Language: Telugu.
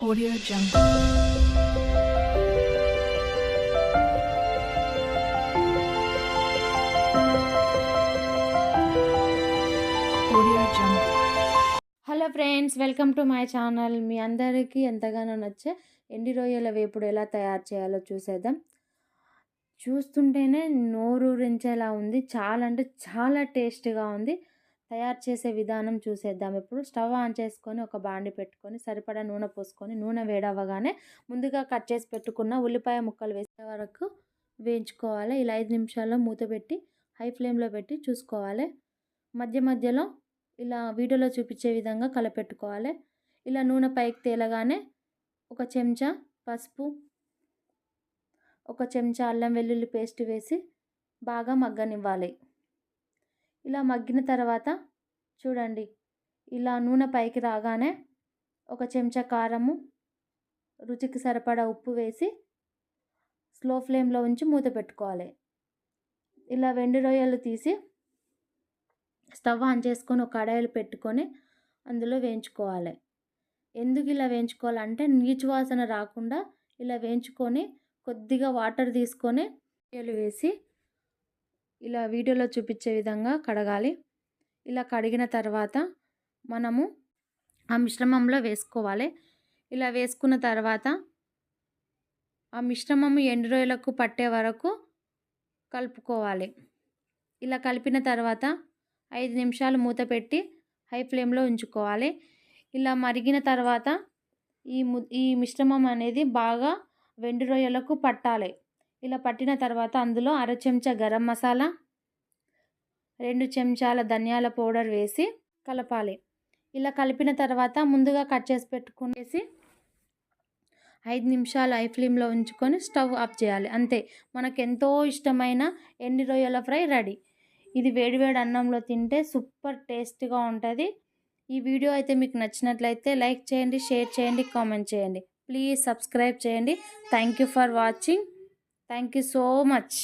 Audio Jungle. Audio Jungle. Hello friends, welcome to my channel. మీ అందరికీ ఎంతగానో నచ్చే ఎండి రొయ్యల వేపుడు ఎలా తయారు చేయాలో చూసేద్దాం. చూస్తుంటేనే నోరూరించేలా ఉంది. చాలా అంటే చాలా టేస్ట్గా ఉంది. తయారు చేసే విధానం చూసేద్దాం. ఇప్పుడు స్టవ్ ఆన్ చేసుకొని ఒక బాండి పెట్టుకొని సరిపడా నూనె పోసుకొని నూనె వేడవ్వగానే ముందుగా కట్ చేసి పెట్టుకున్న ఉల్లిపాయ ముక్కలు వేసే వరకు వేయించుకోవాలి. ఇలా 5 నిమిషాల్లో మూత పెట్టి హై ఫ్లేమ్లో పెట్టి చూసుకోవాలి. మధ్య మధ్యలో ఇలా వీడియోలో చూపించే విధంగా కలపెట్టుకోవాలి. ఇలా నూనె పైకి తేలగానే ఒక చెంచా పసుపు, ఒక చెంచా అల్లం వెల్లుల్లి పేస్ట్ వేసి బాగా మగ్గనివ్వాలి. ఇలా మగ్గిన తర్వాత చూడండి, ఇలా నూనె పైకి రాగానే ఒక చెంచా కారము, రుచికి సరిపడా ఉప్పు వేసి స్లో ఫ్లేమ్లో ఉంచి మూత పెట్టుకోవాలి. ఇలా వెండి రొయ్యలు తీసి స్టవ్ ఆన్ చేసుకొని ఒక కడాయిలు పెట్టుకొని అందులో వేయించుకోవాలి. ఎందుకు ఇలా వేయించుకోవాలంటే నీచు వాసన రాకుండా ఇలా వేయించుకొని కొద్దిగా వాటర్ తీసుకొని రొయ్యలు వేసి ఇలా వీడియోలో చూపించే విధంగా కడగాలి. ఇలా కడిగిన తర్వాత మనము ఆ మిశ్రమంలో వేసుకోవాలి. ఇలా వేసుకున్న తర్వాత ఆ మిశ్రమము ఎండు రొయ్యలకు పట్టే వరకు కలుపుకోవాలి. ఇలా కలిపిన తర్వాత 5 నిమిషాలు మూత పెట్టి హై ఫ్లేమ్లో ఉంచుకోవాలి. ఇలా మరిగిన తర్వాత ఈ మిశ్రమం అనేది బాగా వెండి రొయ్యలకు పట్టాలి. ఇలా పట్టిన తర్వాత అందులో అర చెంచా గరం మసాలా, 2 చెంచాల ధనియాల పౌడర్ వేసి కలపాలి. ఇలా కలిపిన తర్వాత ముందుగా కట్ చేసి పెట్టుకునేసి 5 నిమిషాలు హై ఫ్లేమ్లో ఉంచుకొని స్టవ్ ఆఫ్ చేయాలి. అంతే, మనకు ఎంతో ఇష్టమైన ఎండి రొయ్యల ఫ్రై రెడీ. ఇది వేడివేడి అన్నంలో తింటే సూపర్ టేస్ట్గా ఉంటుంది. ఈ వీడియో అయితే మీకు నచ్చినట్లయితే లైక్ చేయండి, షేర్ చేయండి, కామెంట్ చేయండి. ప్లీజ్ సబ్స్క్రైబ్ చేయండి. Thank you for watching. Thank you so much.